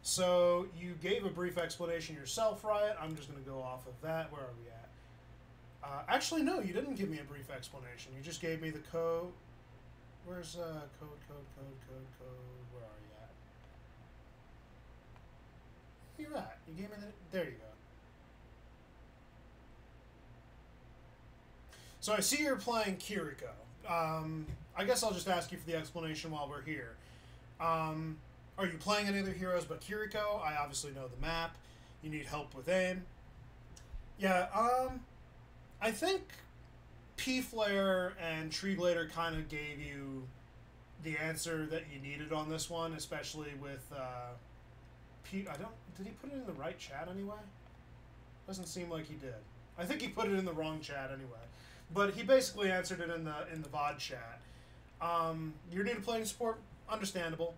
So you gave a brief explanation yourself, Riot. I'm just going to go off of that. Where are we at? Actually, no, you didn't give me a brief explanation. You just gave me the code. Where's code? Where are you at? Where you at? You gave me the... There you go. So I see you're playing Kiriko. I guess I'll just ask you for the explanation while we're here. Are you playing any other heroes but Kiriko? I obviously know the map. You need help with aim. Yeah, I think P-Flare and Tree Blader kind of gave you the answer that you needed on this one, especially with P. Did he put it in the right chat anyway? Doesn't seem like he did. I think he put it in the wrong chat anyway. But he basically answered it in the VOD chat. You're new to playing support, understandable.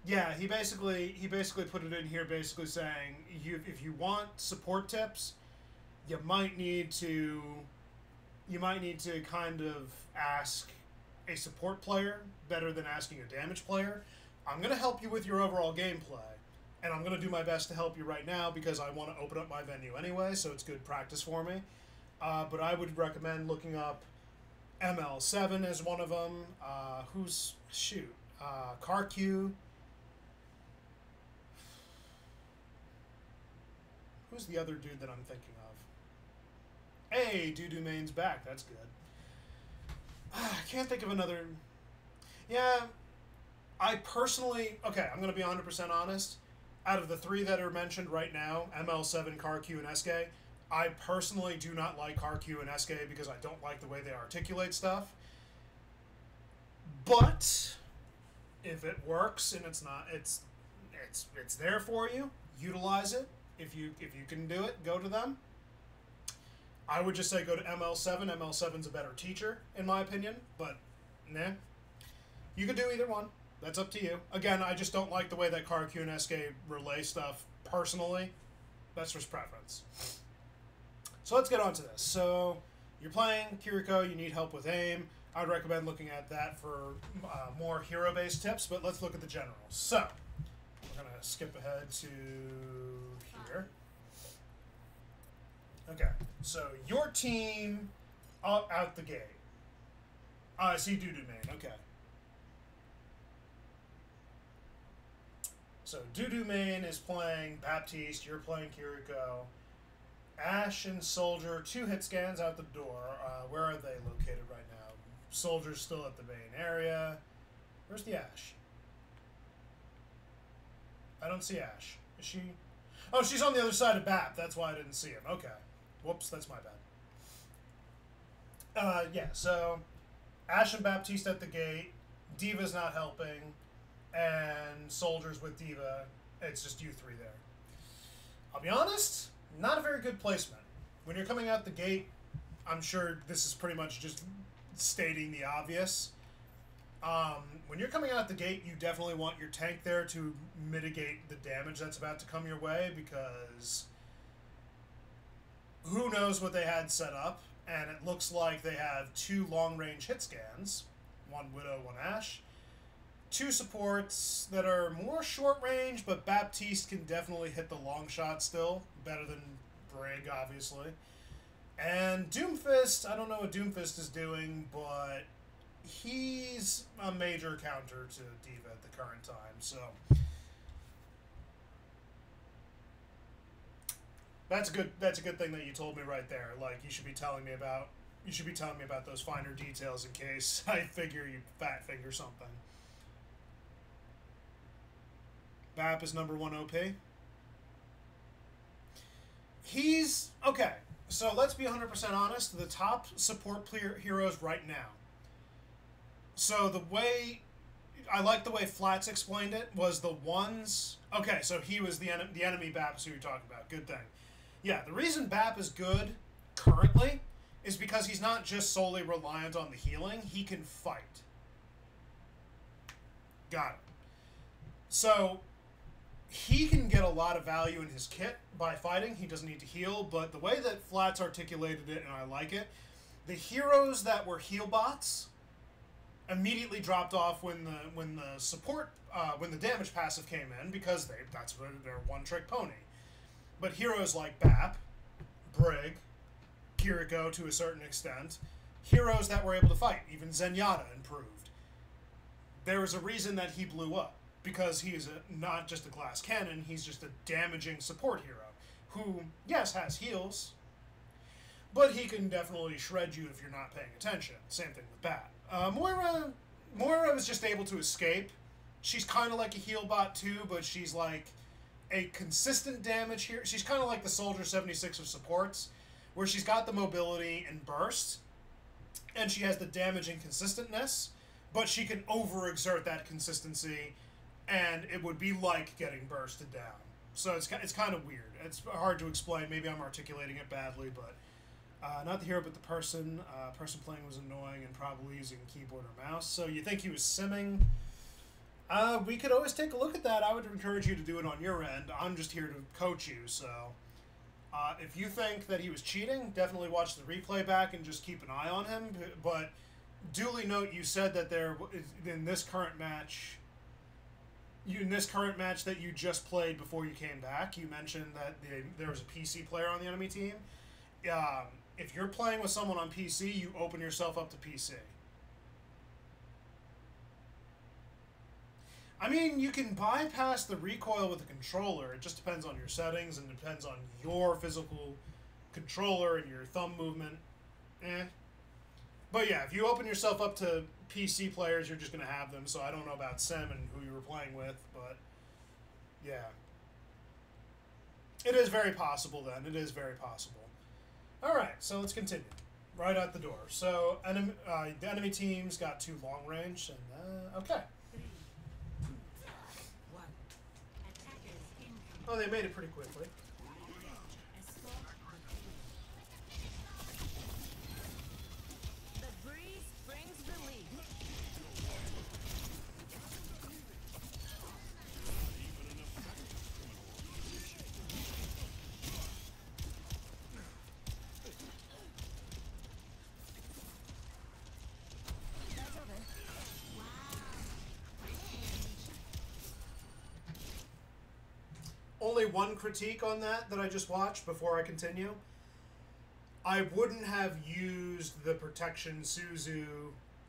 Yeah, he basically put it in here, basically saying if you want support tips, you might need to kind of ask a support player better than asking a damage player. I'm going to help you with your overall gameplay, and I'm going to do my best to help you right now because I want to open up my venue anyway, so it's good practice for me. But I would recommend looking up ML7 as one of them. Karq. Who's the other dude that I'm thinking of? Hey, Doo-Doo Main's back. That's good. I can't think of another... Yeah, I personally... Okay, I'm going to be 100% honest. Out of the three that are mentioned right now, ML7, Karq, and SK, I personally do not like Karq and SK because I don't like the way they articulate stuff. But if it works and it's there for you, utilize it. If you can do it, go to them. I would just say go to ML7. ML7's a better teacher, in my opinion, but nah. You could do either one. That's up to you. Again, I just don't like the way that Karq and SK relay stuff personally. That's just preference. So let's get on to this. So you're playing Kiriko, you need help with aim. I would recommend looking at that for more hero-based tips, but let's look at the generals. So we're going to skip ahead to here. Okay, so your team out the gate. I see Doo-Doo Main, okay. So Doo-Doo Main is playing Baptiste, you're playing Kiriko. Ash and Soldier, 2 hit scans out the door. Where are they located right now? Soldier's still at the main area. Where's the Ash? I don't see Ash. Is she? Oh, she's on the other side of Bap. That's why I didn't see him. Okay. Whoops, that's my bad. Yeah, so Ash and Baptiste at the gate. Diva's not helping. And Soldier's with Diva. It's just you three there. I'll be honest, not a very good placement. When you're coming out the gate, I'm sure this is pretty much just stating the obvious. When you're coming out the gate, you definitely want your tank there to mitigate the damage that's about to come your way, because who knows what they had set up, and it looks like they have 2 long-range hit scans, 1 Widow, 1 Ash, 2 supports that are more short-range, but Baptiste can definitely hit the long shot still, better than Brig, obviously. And Doomfist, I don't know what Doomfist is doing, but he's a major counter to Diva at the current time, so that's good. That's a good thing that you told me right there. Like, you should be telling me about those finer details in case I figure you fat finger something. Bap is number 1 OP. He's okay. So let's be 100% honest. The top support heroes right now. So the way I like the way Flats explained it was the ones. Okay, so he was the enemy Bap is who you're talking about. Good thing. Yeah, the reason Bap is good currently is because he's not just solely reliant on the healing. He can fight. Got it. So he can get a lot of value in his kit by fighting. He doesn't need to heal, but the way that Flats articulated it, and I like it, the heroes that were heal bots immediately dropped off when the support when the damage passive came in because that's what they're one trick pony. But heroes like Bap, Brig, Kiriko to a certain extent, heroes that were able to fight, even Zenyatta improved. There was a reason that he blew up because he is not just a glass cannon, he's just a damaging support hero who, yes, has heals, but he can definitely shred you if you're not paying attention. Same thing with Bat. Moira was just able to escape. She's kind of like a heal bot too, but she's like a consistent damage here. She's kind of like the Soldier 76 of supports, where she's got the mobility and burst, and she has the damage and consistentness, but she can overexert that consistency, and it would be like getting bursted down. So it's kind of weird. It's hard to explain. Maybe I'm articulating it badly, but not the hero, but the person. Person playing was annoying and probably using keyboard or mouse. So you think he was simming? We could always take a look at that. I would encourage you to do it on your end. I'm just here to coach you, so if you think that he was cheating, definitely watch the replay back and just keep an eye on him. But duly note, you said that in this current match that you just played before you came back, you mentioned that there was a PC player on the enemy team. If you're playing with someone on PC, you open yourself up to PC. I mean, you can bypass the recoil with a controller. It just depends on your settings and depends on your physical controller and your thumb movement. But yeah, if you open yourself up to PC players, you're just going to have them. So I don't know about Sim and who you were playing with, but yeah. It is very possible then. It is very possible. Alright, so let's continue. Right out the door. So the enemy team's got 2 long range, and okay. Oh, they made it pretty quickly. The breeze brings relief. Only one critique on that I just watched before I continue. I wouldn't have used the protection Suzu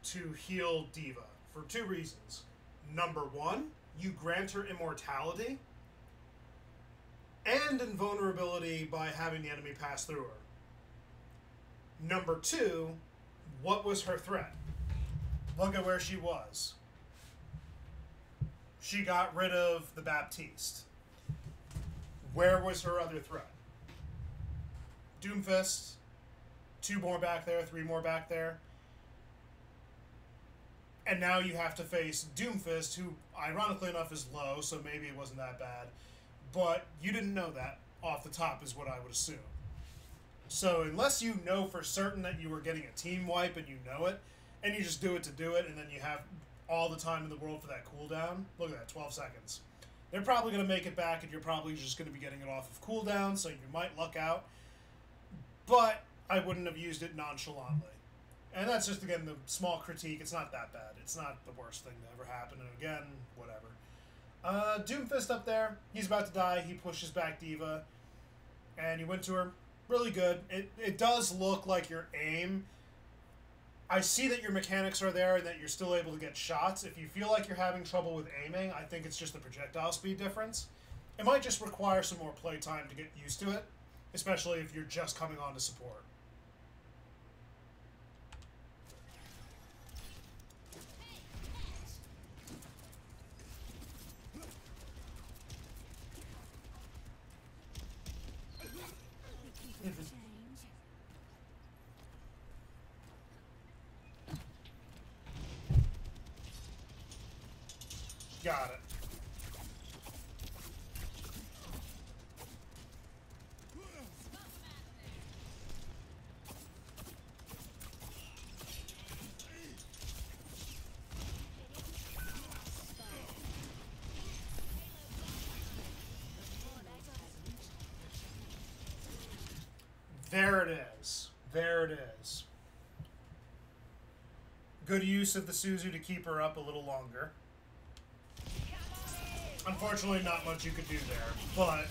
to heal Diva for 2 reasons. Number 1, you grant her immortality and invulnerability by having the enemy pass through her. Number 2, what was her threat? Look at where she was. She got rid of the Baptiste. Where was her other threat? Doomfist, 2 more back there, 3 more back there. And now you have to face Doomfist, who, ironically enough, is low, so maybe it wasn't that bad. But you didn't know that off the top, is what I would assume. So unless you know for certain that you were getting a team wipe and you know it, and you just do it to do it, and then you have all the time in the world for that cooldown, look at that, 12 seconds. They're probably going to make it back, and you're probably just going to be getting it off of cooldown, so you might luck out. But I wouldn't have used it nonchalantly. And that's just, again, the small critique. It's not that bad. It's not the worst thing to ever happen. And again, whatever. Doomfist up there. He's about to die. He pushes back Diva. And he went to her. Really good. It does look like your aim. I see that your mechanics are there and that you're still able to get shots. If you feel like you're having trouble with aiming, I think it's just the projectile speed difference. It might just require some more playtime to get used to it, especially if you're just coming on to support. Got it. There it is. There it is. Good use of the Suzu to keep her up a little longer. Unfortunately, not much you could do there, but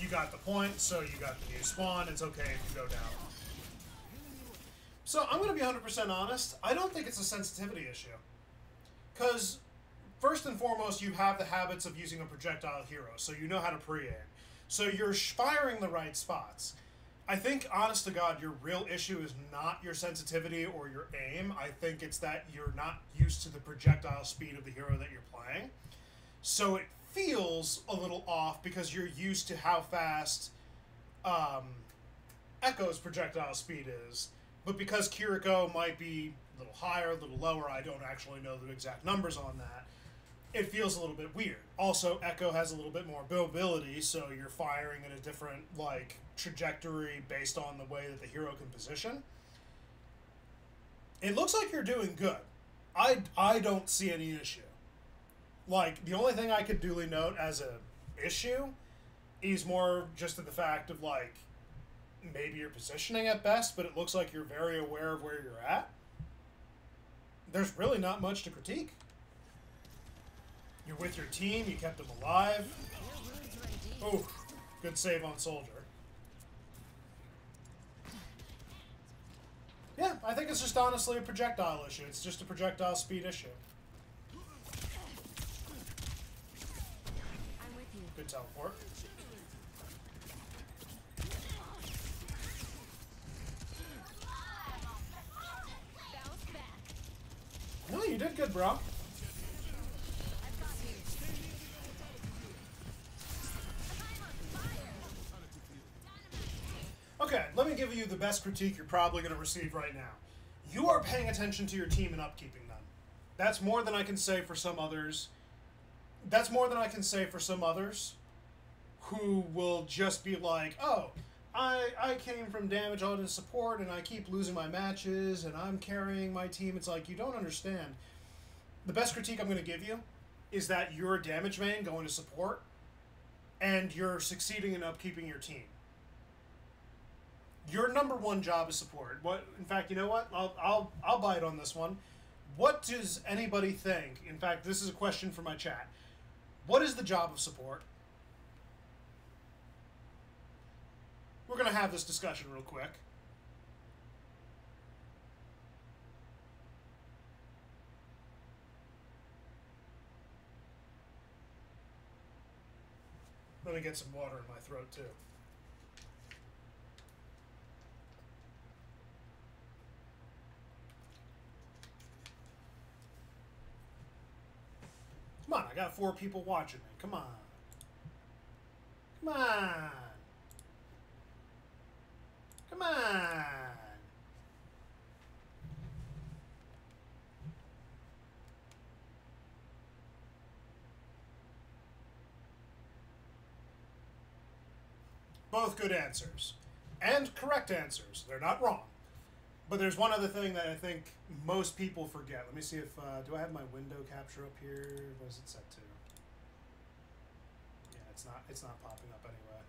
you got the point, so you got the new spawn. It's okay if you go down. So I'm going to be 100% honest. I don't think it's a sensitivity issue. Because, first and foremost, you have the habits of using a projectile hero, so you know how to pre-aim. So you're firing the right spots. I think, honest to God, your real issue is not your sensitivity or your aim. I think it's that you're not used to the projectile speed of the hero that you're playing. So it feels a little off because you're used to how fast Echo's projectile speed is. But because Kiriko might be a little higher, a little lower, I don't actually know the exact numbers on that, it feels a little bit weird. Also, Echo has a little bit more mobility, so you're firing in a different, like, trajectory based on the way that the hero can position. It looks like you're doing good. I don't see any issue. Like, the only thing I could duly note as a issue is more just the fact of, like, maybe your positioning at best, but it looks like you're very aware of where you're at. There's really not much to critique. You're with your team, you kept them alive. Oh, good save on Soldier. Yeah, I think it's just honestly a projectile issue. It's just a projectile speed issue. Good teleport. No, you did good, bro. Okay, let me give you the best critique you're probably going to receive right now. You are paying attention to your team and upkeeping them. That's more than I can say for some others. That's more than I can say for some others who will just be like, oh, I came from damage on to support and I keep losing my matches and I'm carrying my team. It's like, you don't understand. The best critique I'm going to give you is that you're a damage main going to support and you're succeeding in upkeeping your team. Your number one job is support. In fact, you know what? I'll bite on this one. What does anybody think? In fact, this is a question for my chat. What is the job of support? We're going to have this discussion real quick. Let me get some water in my throat, too. Come on, I got 4 people watching me. Come on. Come on. Come on. Both good answers. And correct answers. They're not wrong. But there's one other thing that I think most people forget. Let me see if, do I have my window capture up here? What is it set to? Yeah, it's not popping up anyway.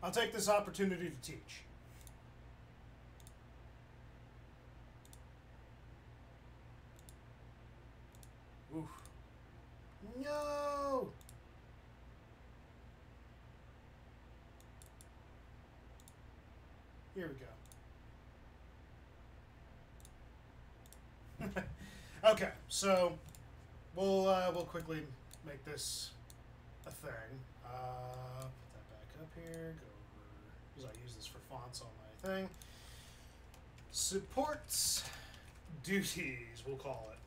I'll take this opportunity to teach. Oof. No! Here we go. Okay, so we'll quickly make this a thing. Put that back up here. Go over, because I use this for fonts on my thing. Supports duties, we'll call it.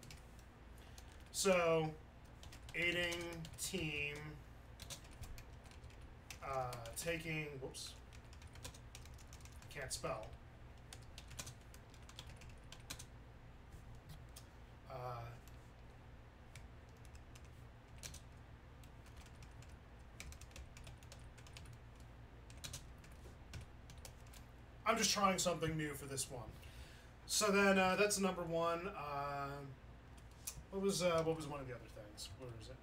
So, aiding team, taking, whoops. Can't spell. I'm just trying something new for this one. So then that's number one. What was one of the other things? Where is it?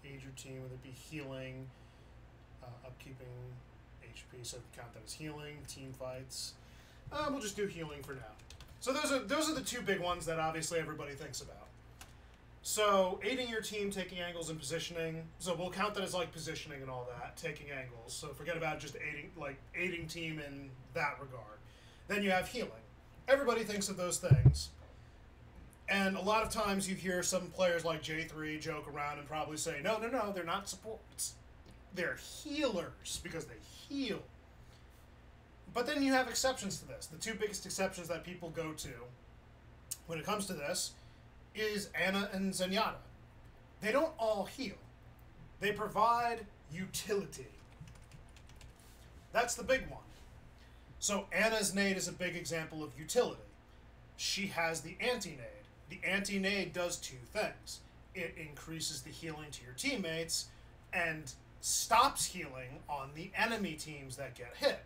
Aid your team, whether it be healing, upkeeping, HP, so count that as healing. Team fights. We'll just do healing for now. So those are the two big ones that obviously everybody thinks about. So aiding your team, taking angles, and positioning. So we'll count that as like positioning and all that, taking angles. So forget about just aiding team in that regard. Then you have healing. Everybody thinks of those things. And a lot of times you hear some players like J3 joke around and probably say, no, they're not supports. They're healers because they heal. But then you have exceptions to this. The two biggest exceptions that people go to when it comes to this is Ana and Zenyatta. They don't all heal. They provide utility. That's the big one. So Ana's nade is a big example of utility. She has the anti-nade. The anti-nade does two things. It increases the healing to your teammates and stops healing on the enemy teams that get hit.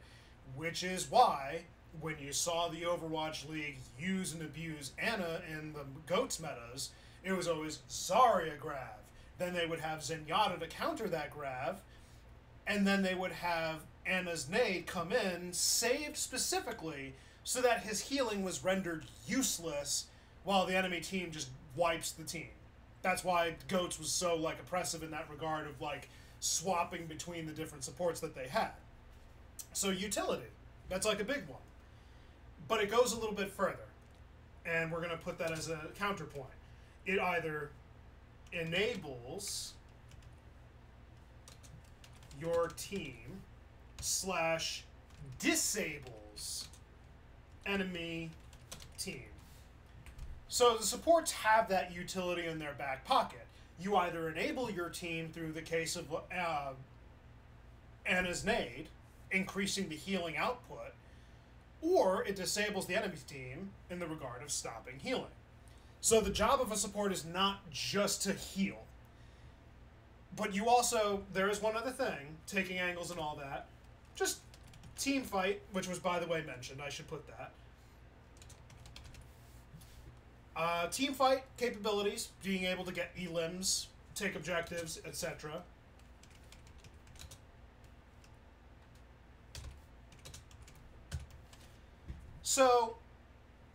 Which is why, when you saw the Overwatch League use and abuse Ana in the GOATS metas, it was always Zarya grab. Then they would have Zenyatta to counter that grab, and then they would have Ana's nade come in, saved specifically, so that his healing was rendered useless while the enemy team just wipes the team. That's why GOATS was so like oppressive in that regard of like swapping between the different supports that they had. So utility, that's like a big one. But it goes a little bit further, and we're going to put that as a counterpoint. It either enables your team / disables enemy team. So the supports have that utility in their back pocket. You either enable your team through the case of Ana's nade, increasing the healing output, or it disables the enemy team in the regard of stopping healing. So the job of a support is not just to heal. But you also, there is one other thing, taking angles and all that, just team fight, which was by the way mentioned, I should put that. Team fight capabilities, being able to get elims, take objectives, etc. So,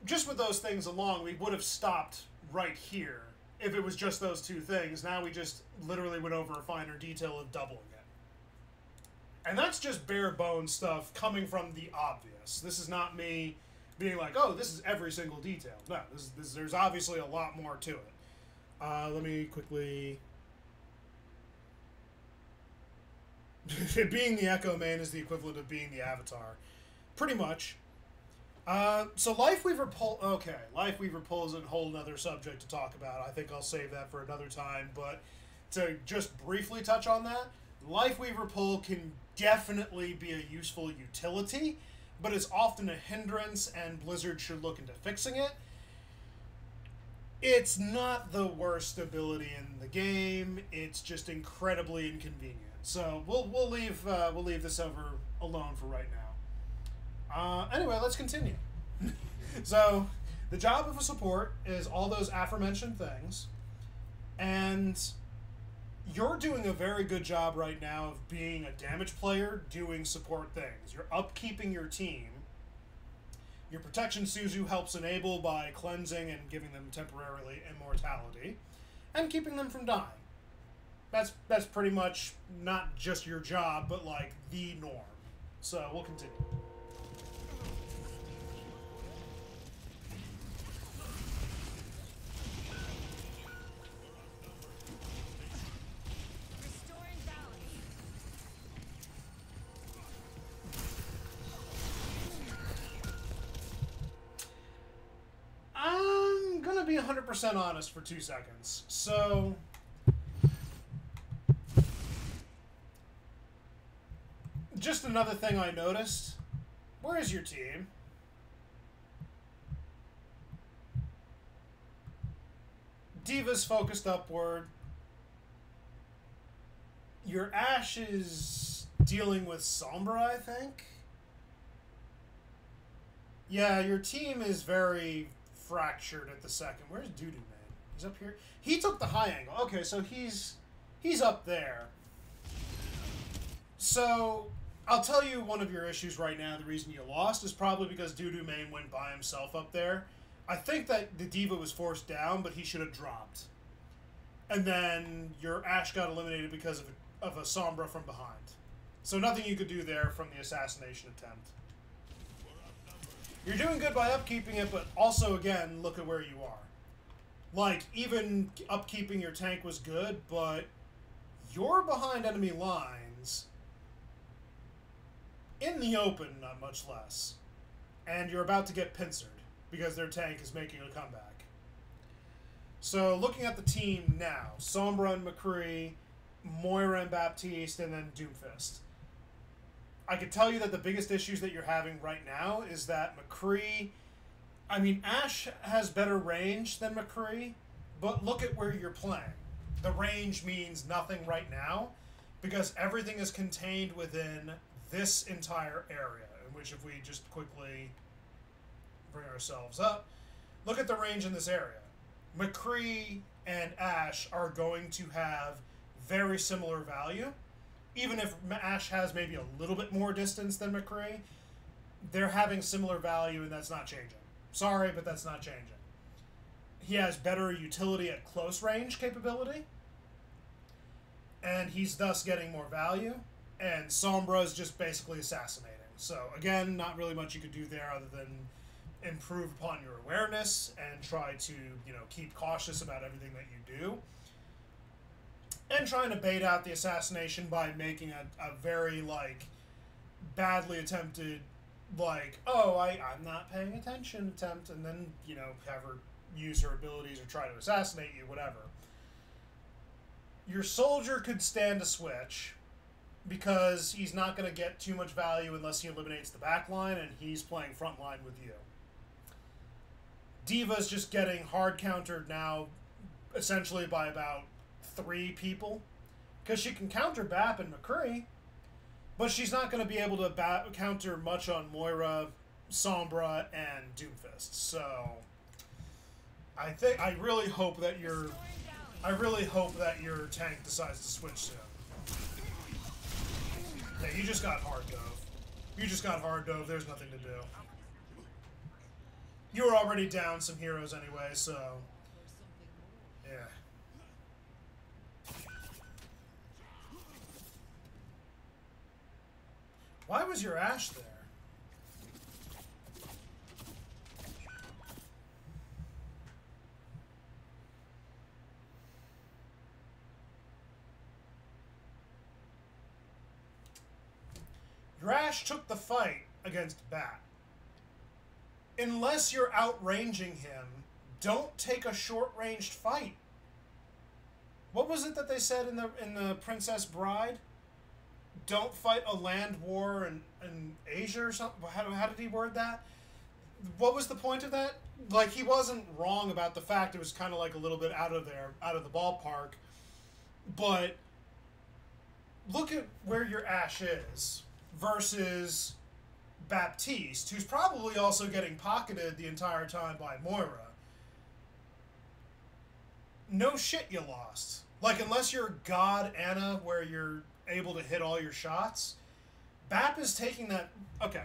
just with those things along, we would have stopped right here if it was just those two things. Now we just literally went over a finer detail of doubling it. And that's just bare bones stuff coming from the obvious. This is not me being like, oh, this is every single detail. No, there's obviously a lot more to it. Let me quickly... Being the Echo main is the equivalent of being the Avatar. Pretty much. So Life Weaver Pull... Okay, Life Weaver Pull is a whole nother subject to talk about. I think I'll save that for another time, but to just briefly touch on that, Life Weaver Pull can definitely be a useful utility, but it's often a hindrance, and Blizzard should look into fixing it. It's not the worst ability in the game. It's just incredibly inconvenient. So we'll leave this over alone for right now. Anyway, let's continue. So the job of a support is all those aforementioned things, and you're doing a very good job right now of being a damage player doing support things. You're upkeeping your team. Your protection Suzu helps enable by cleansing and giving them temporarily immortality, and keeping them from dying. That's pretty much not just your job, but like the norm. So we'll continue. I'm gonna be 100% honest for 2 seconds. So, just another thing I noticed. Where is your team? Diva's focused upward. Your Ashe is dealing with Sombra, I think. Yeah, your team is very fractured at the second. Where's Doodoo Man? He's up here. He took the high angle. Okay, so he's up there. So I'll tell you one of your issues right now. The reason you lost is probably because Dudu Main went by himself up there. I think that the Diva was forced down, but he should have dropped. And then your Ashe got eliminated because of a Sombra from behind. So nothing you could do there from the assassination attempt. You're doing good by upkeeping it, but also, again, look at where you are. Like, even upkeeping your tank was good, but you're behind enemy lines in the open, not much less. And you're about to get pincered because their tank is making a comeback. So, looking at the team now, Sombra and McCree, Moira and Baptiste, and then Doomfist. I could tell you that the biggest issues that you're having right now is that McCree... I mean, Ashe has better range than McCree, but look at where you're playing. The range means nothing right now, because everything is contained within this entire area, in which if we just quickly bring ourselves up, look at the range in this area. McCree and Ashe are going to have very similar value. Even if Ashe has maybe a little bit more distance than McCree, they're having similar value, and that's not changing. Sorry, but that's not changing. He has better utility at close range capability, and he's thus getting more value, and Sombra is just basically assassinating. So, again, not really much you could do there other than improve upon your awareness and try to, keep cautious about everything that you do. And trying to bait out the assassination by making a very, badly attempted, I'm not paying attention attempt, and then, have her use her abilities or try to assassinate you, whatever. Your soldier could stand a switch, because he's not going to get too much value unless he eliminates the back line, and he's playing front line with you. Diva's just getting hard countered now, essentially by about 3 people, because she can counter Bap and McCree, but she's not going to be able to counter much on Moira, Sombra, and Doomfist. So I really hope that your tank decides to switch soon. Yeah, you just got hard dove. There's nothing to do. You were already down some heroes anyway, so yeah. Why was your Ashe there? Your Ashe took the fight against Bat. Unless you're outranging him, don't take a short-ranged fight. What was it that they said in the Princess Bride? Don't fight a land war in Asia or something? How did he word that? What was the point of that? He wasn't wrong about the fact it was kind of a little bit out of the ballpark. But look at where your Ashe is versus Baptiste, who's probably also getting pocketed the entire time by Moira. No shit, you lost. Unless you're God Anna, where you're able to hit all your shots, Bap is taking that... Okay.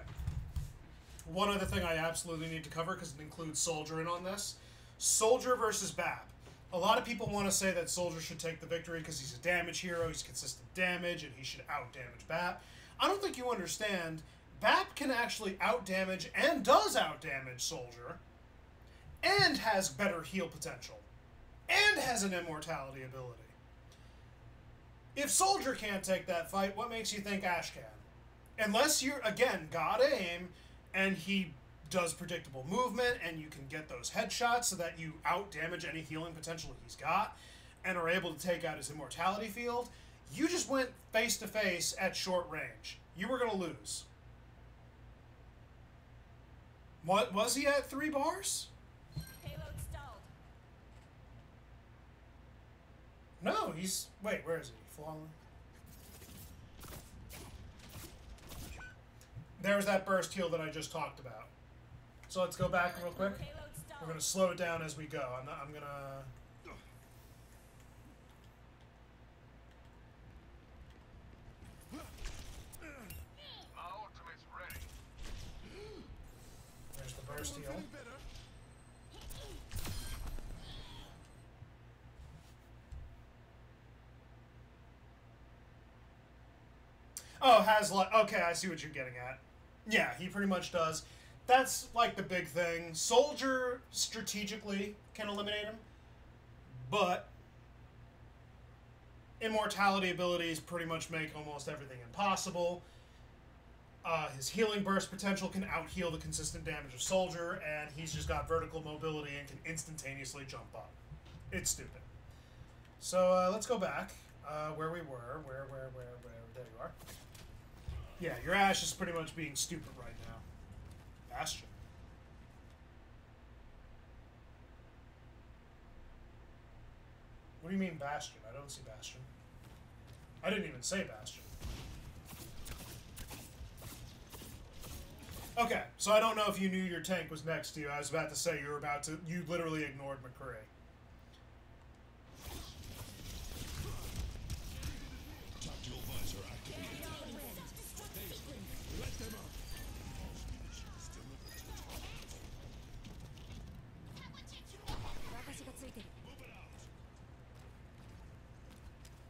One other thing I absolutely need to cover, because it includes Soldier in on this. Soldier versus Bap. A lot of people want to say that Soldier should take the victory because he's a damage hero, he's consistent damage, and he should out-damage Bap. I don't think you understand. Bap can actually out-damage, and does out-damage Soldier, and has better heal potential, and has an immortality ability. If Soldier can't take that fight, what makes you think Ashe can? Unless you're, again, God aim, and he does predictable movement, and you can get those headshots so that you out-damage any healing potential he's got, and are able to take out his immortality field. You just went face-to-face at short range. You were going to lose. What, was he at 3 bars? Payload stalled. No, he's... Wait, where is he? Falling? There's that burst heal that I just talked about. So let's go back real quick. We're going to slow it down as we go. I'm going to... burst heal. Oh, has like, okay, I see what you're getting at. Yeah, he pretty much does. That's like the big thing. Soldier strategically can eliminate him, but immortality abilities pretty much make almost everything impossible. His healing burst potential can out-heal the consistent damage of Soldier, and he's just got vertical mobility and can instantaneously jump up. It's stupid. So let's go back where we were. Where? There you are. Yeah, your Ashe is pretty much being stupid right now. Bastion. What do you mean Bastion? I don't see Bastion. I didn't even say Bastion. Okay, so I don't know if you knew your tank was next to you. I was about to say you literally ignored McCree.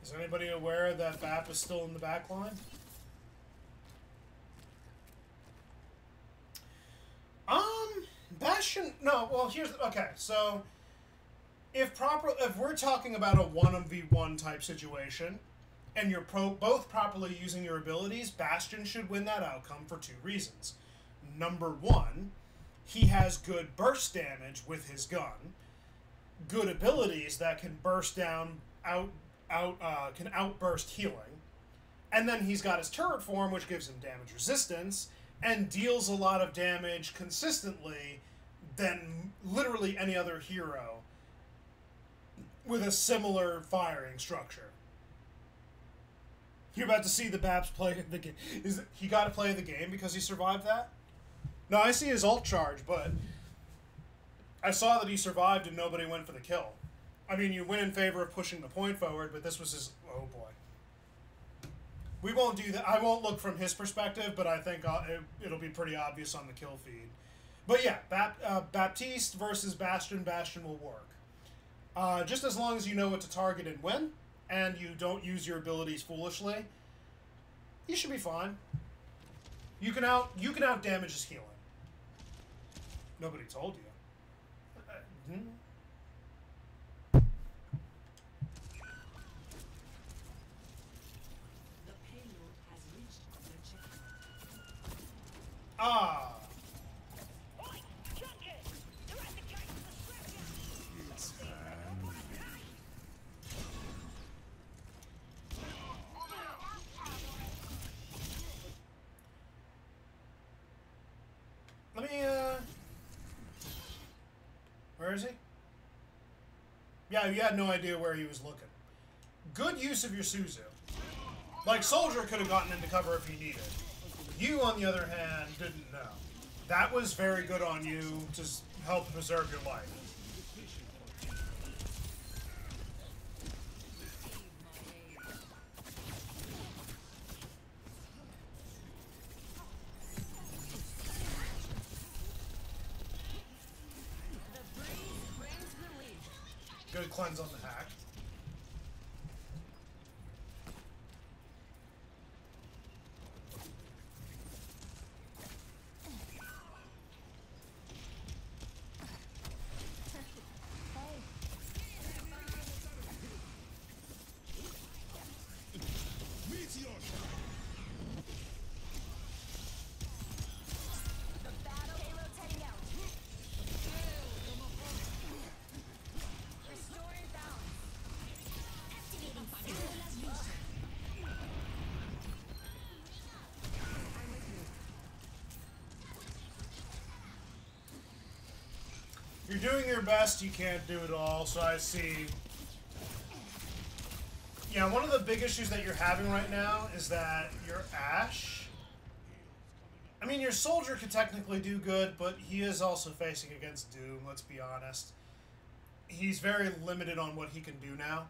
Is anybody aware that BAP is still in the back line? Bastion, no, well, here's, okay, so, if we're talking about a 1v1 type situation, and you're both properly using your abilities, Bastion should win that outcome for two reasons. Number one, he has good burst damage with his gun, good abilities that can burst down, can outburst healing, and then he's got his turret form, which gives him damage resistance, and deals a lot of damage consistently than literally any other hero with a similar firing structure. You're about to see the Babs play the game. He got to play the game because he survived that? No, I see his ult charge, but I saw that he survived and nobody went for the kill. I mean, you win in favor of pushing the point forward, but this was his... Oh, boy. We won't do that. I won't look from his perspective, but I think it'll be pretty obvious on the kill feed. But yeah, Baptiste versus Bastion. Bastion will work. Just as long as you know what to target and when, and you don't use your abilities foolishly, you should be fine. You can out damage his healing. Nobody told you. Ah. Let me, where is he? Yeah, you had no idea where he was looking. Good use of your Suzu. Like, Soldier could have gotten into cover if he needed. You, on the other hand, didn't know. That was very good on you to help preserve your life. Good cleanse on the hack. You're doing your best, you can't do it all, so I see. Yeah, one of the big issues that you're having right now is that your Ashe... I mean, your Soldier could technically do good, but he is also facing against Doom, let's be honest. He's very limited on what he can do now.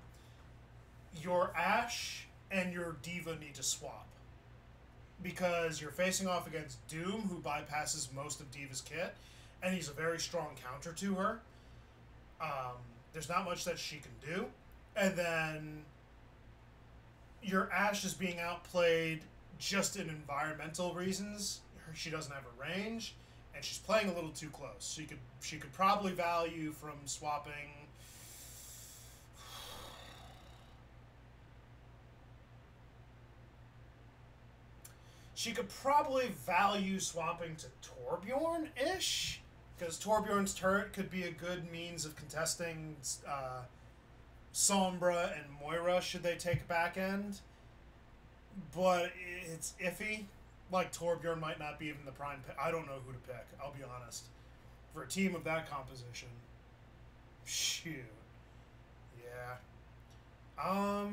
Your Ashe and your D.Va need to swap. Because you're facing off against Doom, who bypasses most of D.Va's kit, and he's a very strong counter to her. There's not much that she can do. And then your Ashe is being outplayed just in environmental reasons. She doesn't have a range, and she's playing a little too close. She could probably value from swapping. She could probably value swapping to Torbjorn-ish, because Torbjorn's turret could be a good means of contesting Sombra and Moira should they take back end. But it's iffy. Like, Torbjorn might not be even the prime pick. I don't know who to pick, I'll be honest. For a team of that composition. Shoot. Yeah. How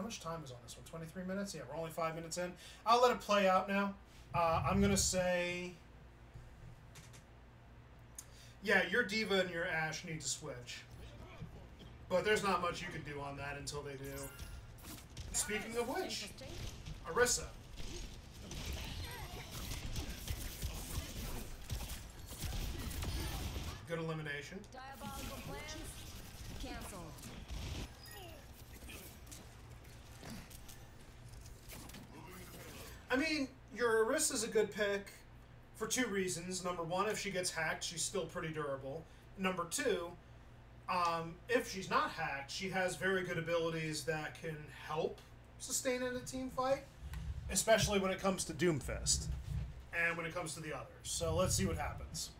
much time is on this one? 23 minutes? Yeah, we're only 5 minutes in. I'll let it play out now. I'm going to say... Yeah, your D.Va and your Ashe need to switch. But there's not much you can do on that until they do. Speaking of which, Orisa. Good elimination. Diabolical plans canceled. I mean, your Orisa's a good pick for two reasons. Number one, if she gets hacked, she's still pretty durable. Number two, if she's not hacked, she has very good abilities that can help sustain in a team fight, especially when it comes to Doomfist and when it comes to the others. So let's see what happens.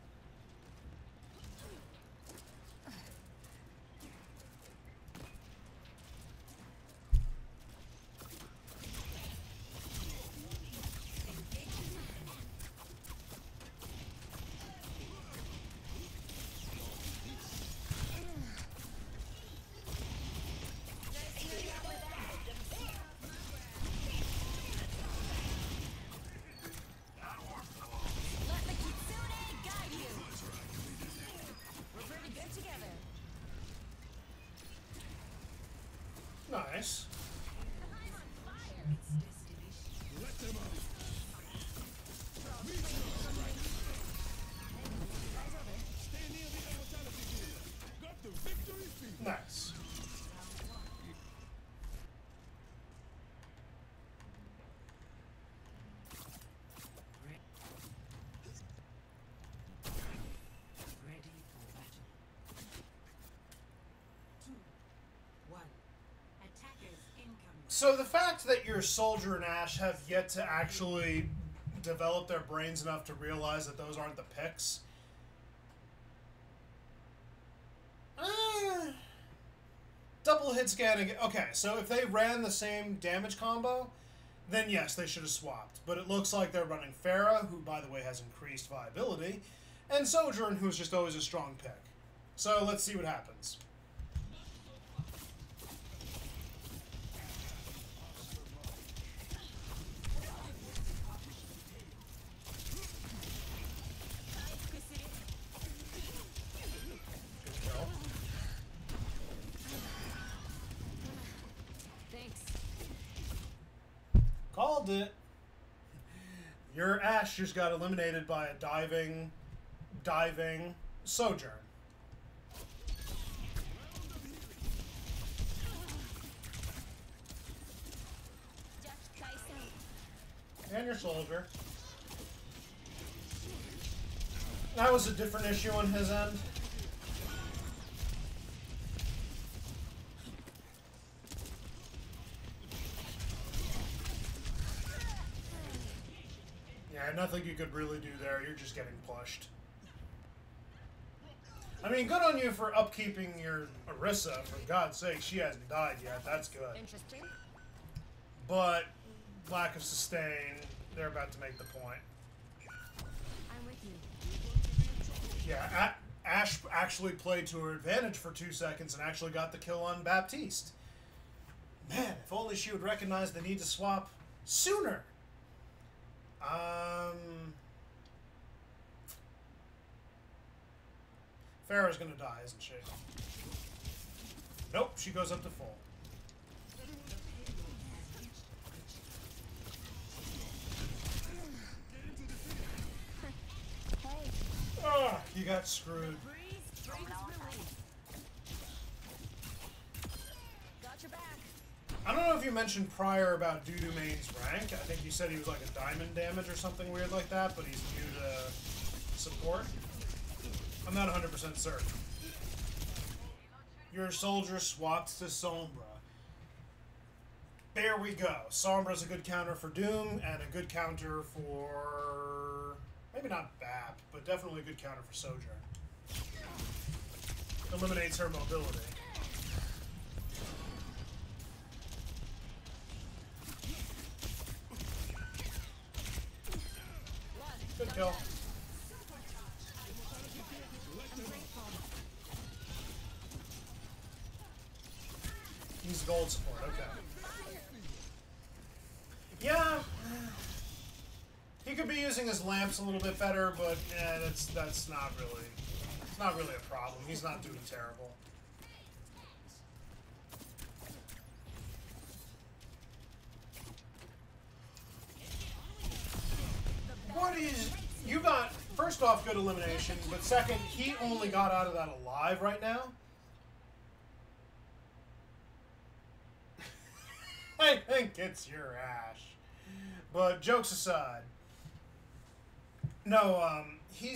Nice. Nice. So the fact that your Soldier and Ashe have yet to actually develop their brains enough to realize that those aren't the picks. Double hit scanning. Okay, so if they ran the same damage combo, then yes, they should have swapped. But it looks like they're running Pharah, who, by the way, has increased viability, and Sojourn, who's just always a strong pick. So let's see what happens. Called it. Your Ashe just got eliminated by a diving Sojourn. And your Soldier. That was a different issue on his end. Yeah, nothing you could really do there. You're just getting pushed. I mean, good on you for upkeeping your Orisa. For God's sake, she hasn't died yet. That's good. Interesting. But lack of sustain, they're about to make the point. I'm with you. Yeah, Ashe actually played to her advantage for 2 seconds and actually got the kill on Baptiste. Man, if only she would recognize the need to swap sooner. Pharah's gonna die, isn't she? Nope, she goes up to full. Hey, You got screwed. Breeze release. Got your back. I don't know if you mentioned prior about Dudu Main's rank. I think you said he was like a diamond damage or something weird like that, but he's new to support. I'm not 100% certain. Your soldier swapped to Sombra. There we go. Sombra's a good counter for Doom, and a good counter for... maybe not BAP, but definitely a good counter for Sojourn. Eliminates her mobility. Good kill. He's gold support, okay. Yeah. He could be using his lamps a little bit better, but that's not really... it's not really a problem. He's not doing terrible. What is... you got, first off, good elimination, but second, he only got out of that alive right now. I think it's your Ash. But jokes aside, no, he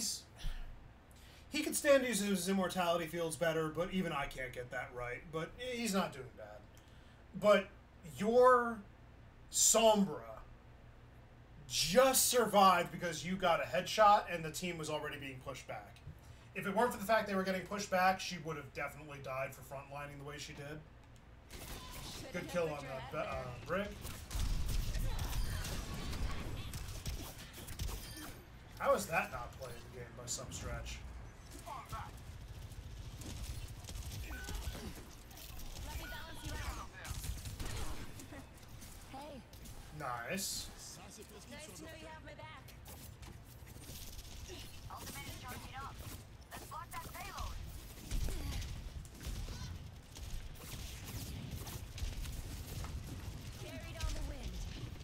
could stand to use his immortality fields better, but even I can't get that right. But he's not doing bad. But your Sombra just survived because you got a headshot and the team was already being pushed back. If it weren't for the fact they were getting pushed back, she would have definitely died for frontlining the way she did. Good kill on the Brig. How is that not playing the game by some stretch? Let me balance you out. Hey, Nice. nice to know you have my back. Ultimate is charging up. Let's block that payload. Carried on the wind.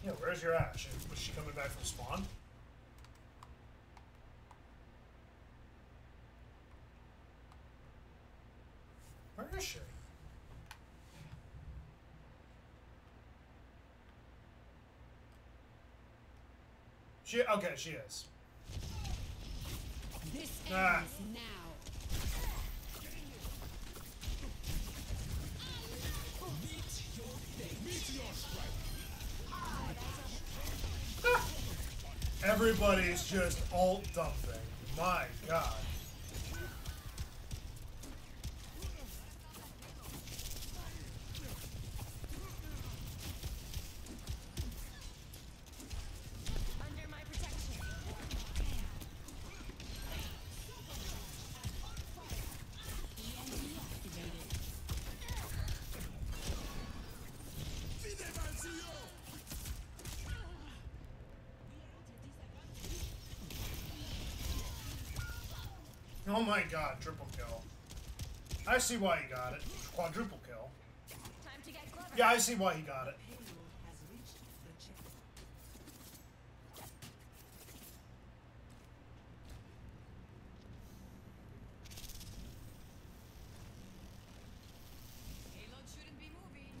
Yeah, where's your Ash? Was she coming back from spawn? Where is she? Okay, she is. This Ah. ends now. Everybody's just alt dumping. My God. Under my protection. EMP activated. Oh my God, triple kill. I see why he got it. Quadruple kill. Time to get clever. Yeah, I see why he got it. Payload shouldn't be moving.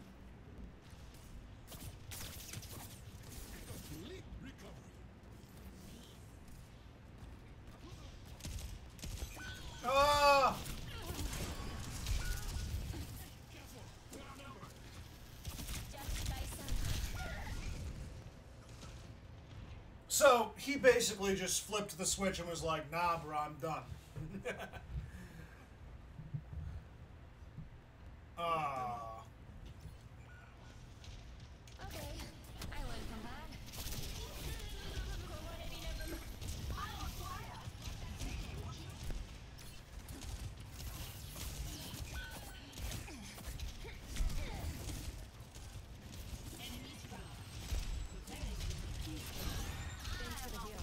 Ah! Just Dyson. So he basically just flipped the switch and was like, "Nah, bro, I'm done." Ah. Okay, I learned from that. Commodity never. Thanks for the heal.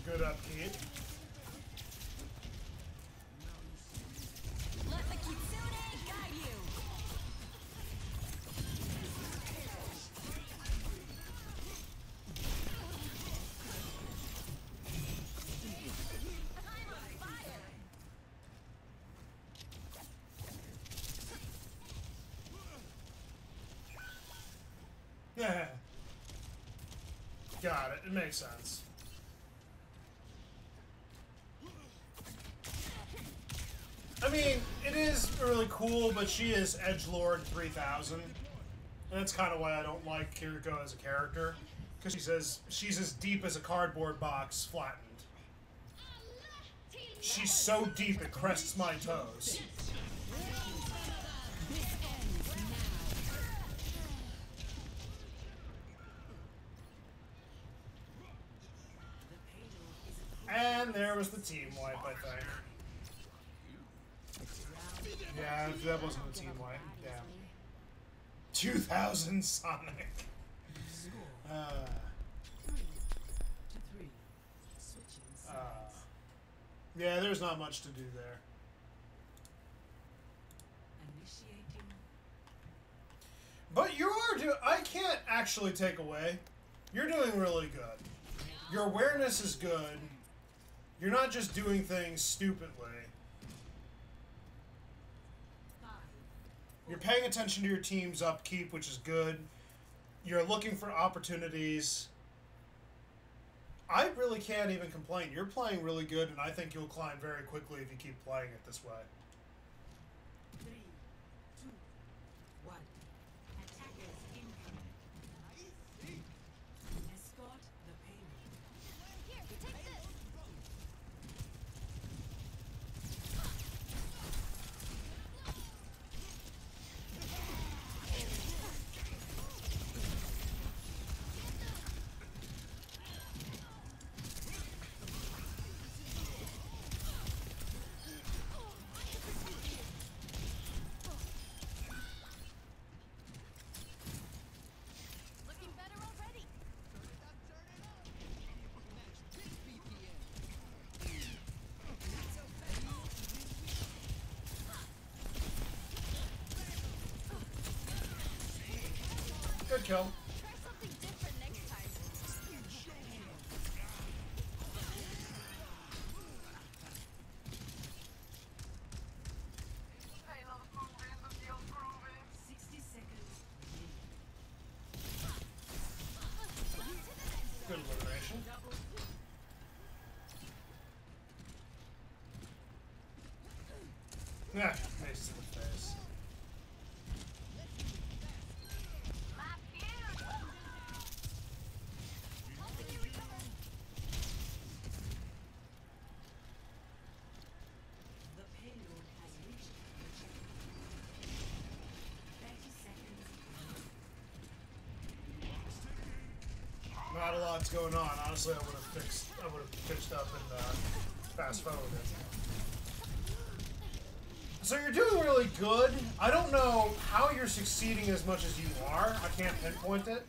Good upkeep. Let the Kitsune guide you. Got it. It makes sense. I mean, it is really cool, but she is Edgelord 3000. And that's kind of why I don't like Kiriko as a character. Because she's as deep as a cardboard box flattened. She's so deep it crests my toes. And there was the team wipe, I think. Yeah, that wasn't a team wipe. Damn. 2000 Sonic. Yeah, there's not much to do there. But you are doing... I can't actually take away. You're doing really good. Your awareness is good. You're not just doing things stupidly. You're paying attention to your team's upkeep, which is good. You're looking for opportunities. I really can't even complain. You're playing really good, and I think you'll climb very quickly if you keep playing it this way. 3, 2, 1. Attackers incoming. Escort the payload. Here, take this. Looking better already. Good kill. Try something different next time. Payload moving, the field's grooving. 60 seconds. Good elimination. Yeah, nice to the face. My fuse. Helping you recover. The payload has reached the checkpoint. 30 seconds. Not a lot's going on. Honestly, I would have pitched up and fast forwarded. So you're doing really good. I don't know how you're succeeding as much as you are. I can't pinpoint it.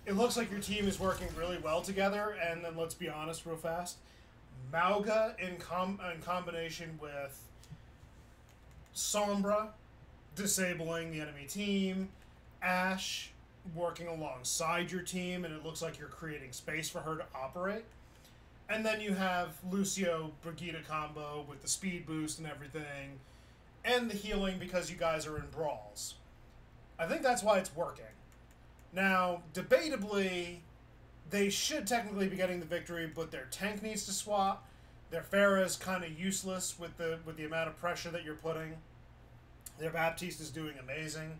It looks like your team is working really well together. And then let's be honest, real fast, Mauga in combination with Sombra disabling the enemy team, Ash working alongside your team, and it looks like you're creating space for her to operate. And then you have Lucio Brigitte combo with the speed boost and everything, and the healing because you guys are in brawls. I think that's why it's working. Now, debatably, they should technically be getting the victory, but their tank needs to swap. Their Pharah is kind of useless with the amount of pressure that you're putting. Their Baptiste is doing amazing.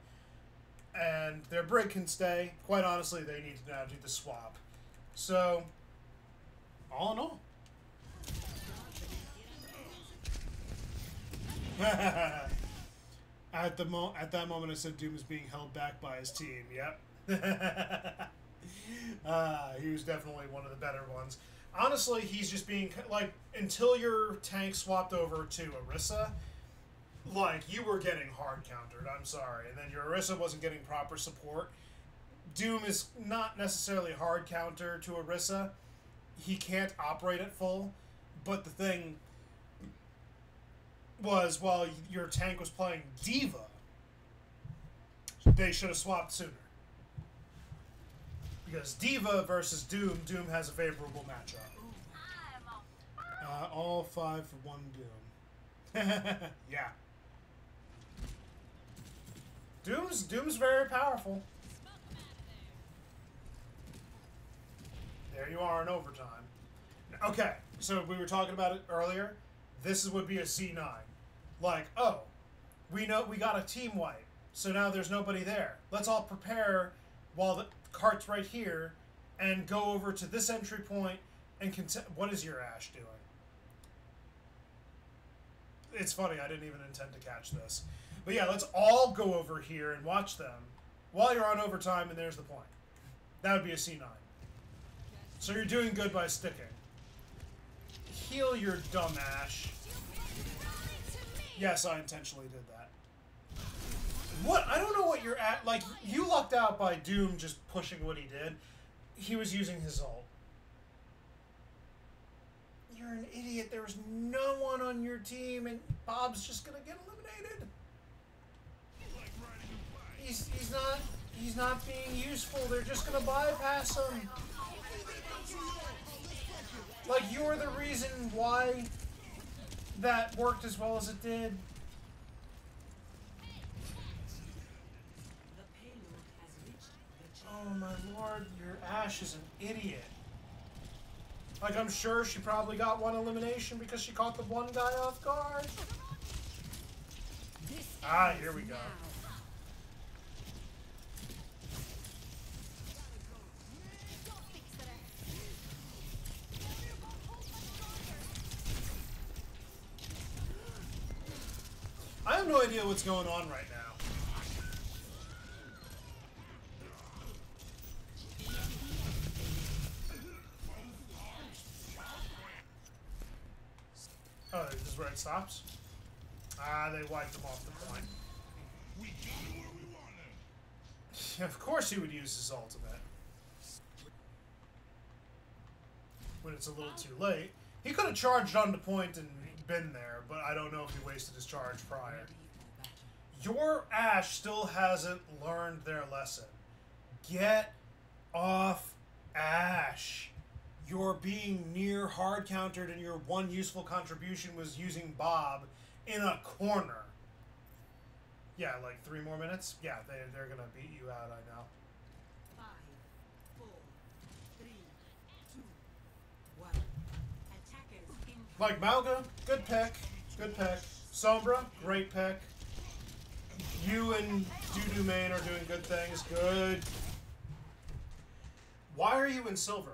And their Brig can stay. Quite honestly, they need to now do the swap. So, all in all. At that moment, I said Doom is being held back by his team. Yep. He was definitely one of the better ones. Honestly, he's just being like, until your tank swapped over to Orisa, like, you were getting hard countered. I'm sorry. And then your Orisa wasn't getting proper support. Doom is not necessarily hard counter to Orisa. He can't operate at full. But the thing was, while your tank was playing Diva, they should have swapped sooner. Because Diva versus Doom, Doom has a favorable matchup. All 5 for 1 Doom. Yeah. Doom's very powerful. There you are in overtime. Okay, so we were talking about it earlier. This would be a C9. Like, oh, we know we got a team wipe, so now there's nobody there. Let's all prepare while the cart's right here and go over to this entry point and what is your Ash doing? It's funny, I didn't even intend to catch this. But yeah, let's all go over here and watch them while you're on overtime, and there's the point. That would be a C9. So you're doing good by sticking. Heal your dumb Ash. Yes, I intentionally did that. What? I don't know what you're at. Like, you lucked out by Doom just pushing what he did. He was using his ult. You're an idiot. There was no one on your team, and Bob's just gonna get eliminated. He's not being useful. They're just gonna bypass him. Like, you're the reason why that worked as well as it did. The payload has reached the Oh my lord, your Ash is an idiot. Like, I'm sure she probably got one elimination because she caught the one guy off guard. Ah, here we go. I have no idea what's going on right now. Oh, this is where it stops? Ah, they wiped him off the point. Of course he would use his ultimate. When it's a little too late. He could have charged on the point and been there, but I don't know if he wasted his charge prior. Your Ash still hasn't learned their lesson. Get off Ash. You're being near hard countered, and your one useful contribution was using Bob in a corner. Yeah, like 3 more minutes? Yeah, they're gonna beat you out, I know. 5, 4, 3, 2, 1. Attackers in. Like Malga, good pick. Good pick. Sombra, great pick. You and Doo-Doo Main are doing good things. Good. Why are you in silver?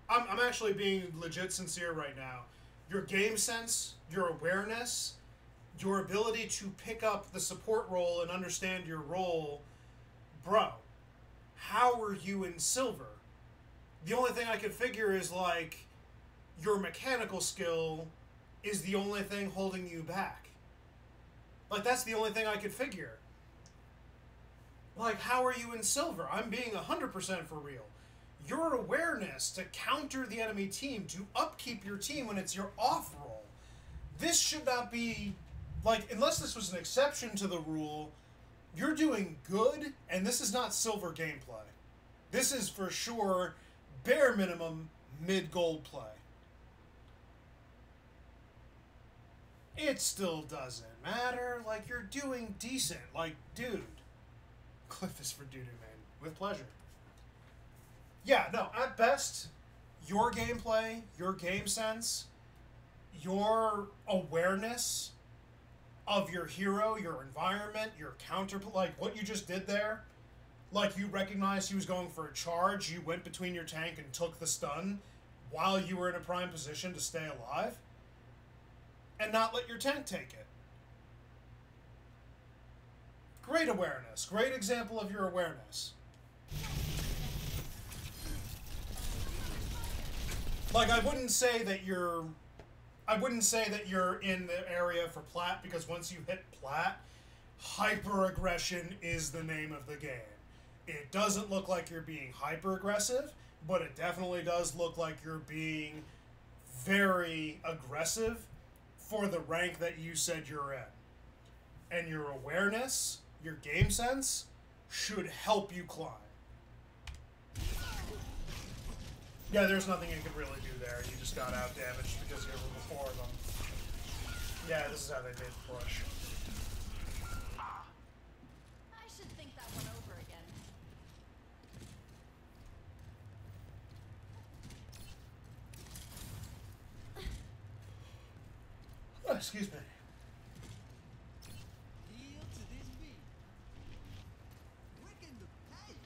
I'm actually being legit sincere right now. Your game sense, your awareness, your ability to pick up the support role and understand your role, bro, how are you in silver? The only thing I could figure is, like, your mechanical skill is the only thing holding you back. Like, that's the only thing I could figure. Like, how are you in silver? I'm being 100% for real. Your awareness to counter the enemy team, to upkeep your team when it's your off roll. This should not be, like, unless this was an exception to the rule, you're doing good, and this is not silver gameplay. This is for sure, bare minimum, mid-gold play. It still doesn't matter. Like, you're doing decent. Like, dude. Clip this for Doo-Doo Man. With pleasure. Yeah, no, at best, your gameplay, your game sense, your awareness of your hero, your environment, your counter, like what you just did there, like you recognized he was going for a charge, you went between your tank and took the stun while you were in a prime position to stay alive, and not let your tank take it. Great awareness. Great example of your awareness. Like, I wouldn't say that you're in the area for plat, because once you hit plat, hyper-aggression is the name of the game. It doesn't look like you're being hyper-aggressive, but it definitely does look like you're being very aggressive for the rank that you said you're in. And your awareness, your game sense, should help you climb. Yeah, there's nothing you could really do there. You just got out damaged because you were before them. Yeah, this is how they made the push. I should think that one over again. Excuse me. Heel to this beat. Wicked the pain.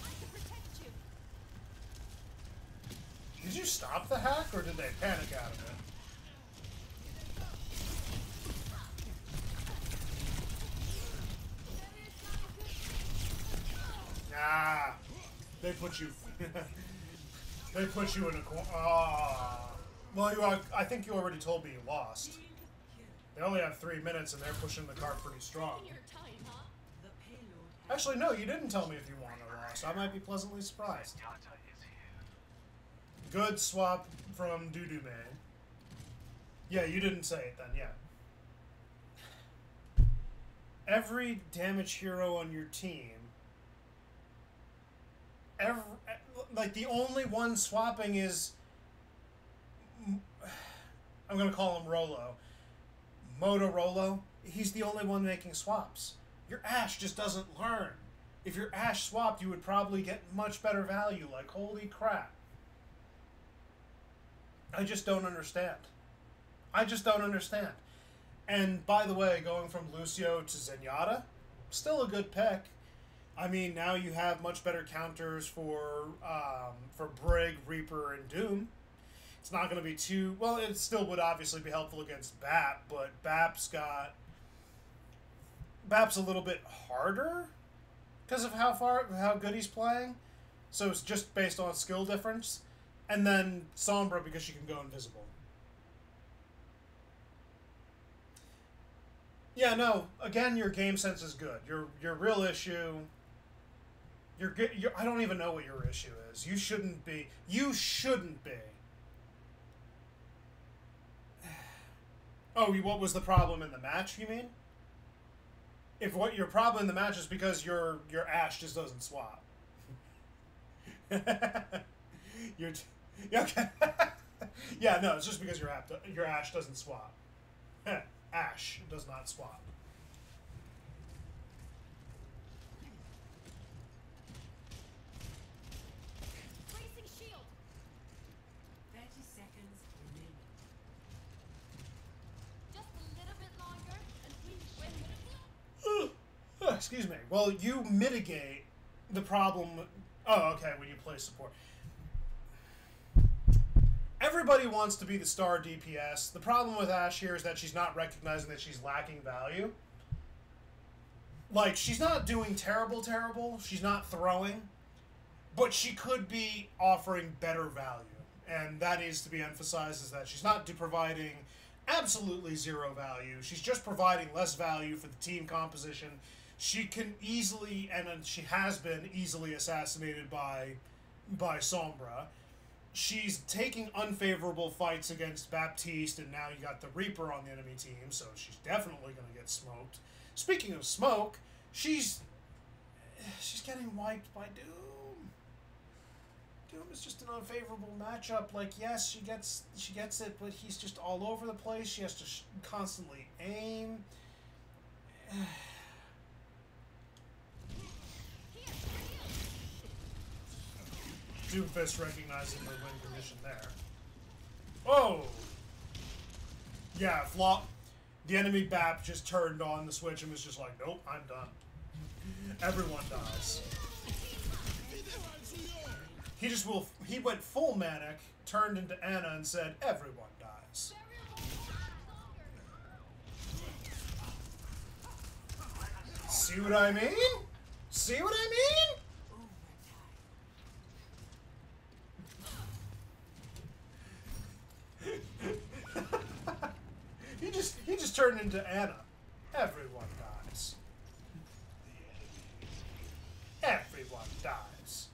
I can protect you. Did you stop the hack, or did they panic out of it? Ah, they put you. They put you in a corner. Ah. Well, you are, I think you already told me you lost. They only have 3 minutes, and they're pushing the cart pretty strong. Taking your time, huh? The payload has Actually, no, you didn't tell me if you won or lost. I might be pleasantly surprised. Data is here. Good swap from Doo-Doo Man. Yeah, you didn't say it then, yeah. Every damage hero on your team... like, the only one swapping is... I'm going to call him Rolo. Motorola. He's the only one making swaps. Your Ashe just doesn't learn. If your Ashe swapped, you would probably get much better value. Like, holy crap. I just don't understand. I just don't understand. And, by the way, going from Lucio to Zenyatta, still a good pick. I mean, now you have much better counters for Brig, Reaper, and Doom. It's not going to be too... Well, it still would obviously be helpful against Bap, but Bap's a little bit harder because of how good he's playing. So it's just based on skill difference. And then Sombra because she can go invisible. Yeah, no. Again, your game sense is good. Your real issue... I don't even know what your issue is. You shouldn't be. You shouldn't be. Oh, what was the problem in the match, you mean? If what your problem in the match is because your Ashe just doesn't swap. Okay. Yeah, no, it's just because your Ashe doesn't swap. Ashe does not swap. Placing shield. 30 seconds remaining. Just a little bit longer, and we win. Excuse me. Well, you mitigate the problem. Oh, okay, when you play support. Everybody wants to be the star DPS. The problem with Ashe here is that she's not recognizing that she's lacking value. Like, she's not doing terrible. She's not throwing. But she could be offering better value. And that needs to be emphasized, is that she's not providing absolutely zero value. She's just providing less value for the team composition. She can easily, and she has been easily assassinated by Sombra. She's taking unfavorable fights against Baptiste, and now you got the Reaper on the enemy team, so she's definitely going to get smoked. Speaking of smoke, she's getting wiped by Doom. Doom is just an unfavorable matchup. Like, yes, she gets it, but he's just all over the place. She has to constantly aim. Doomfist recognizing the win condition there. Oh! Yeah, the enemy BAP just turned on the switch and was just like, nope, I'm done. Everyone dies. He went full manic, turned into Anna and said, everyone dies. See what I mean? See what I mean? He just turned into Anna. Everyone dies. Everyone dies.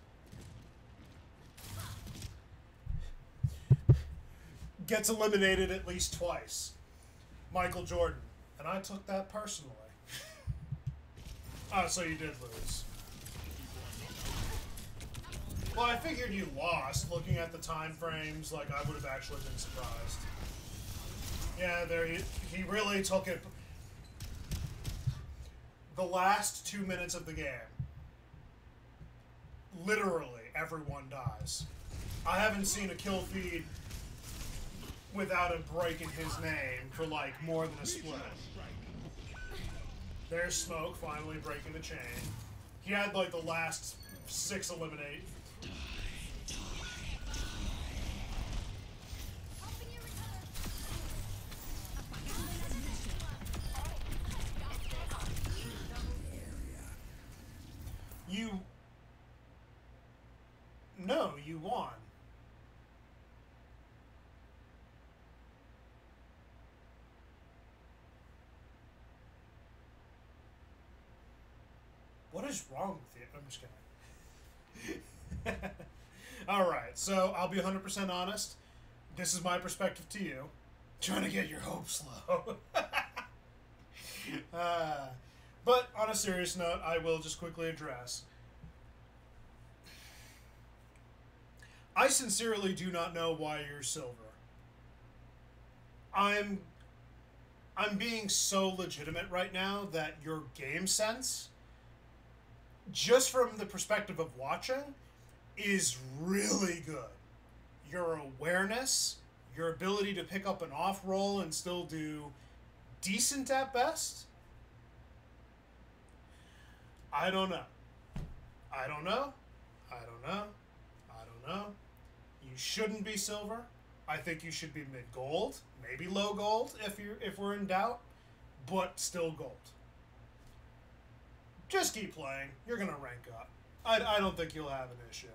Gets eliminated at least twice. Michael Jordan. And I took that personally. Oh, so you did lose. Well, I figured you lost. Looking at the time frames, like, I would have actually been surprised. Yeah, there he really took it. The last 2 minutes of the game, literally everyone dies. I haven't seen a kill feed without a break in his name for like more than a split. There's Smoke finally breaking the chain. He had like the last 6 eliminate. Helping you recover. You... No, you won. What is wrong with you? I'm just kidding. Alright, so I'll be 100% honest. This is my perspective to you. Trying to get your hopes low. But on a serious note, I will just quickly address. I sincerely do not know why you're silver. I'm being so legitimate right now that your game sense, just from the perspective of watching, is really good. Your awareness, your ability to pick up an off roll and still do decent at best. I don't know. I don't know. I don't know. I don't know. You shouldn't be silver. I think you should be mid gold, maybe low gold if we're in doubt, but still gold. Just keep playing. You're gonna rank up. I don't think you'll have an issue.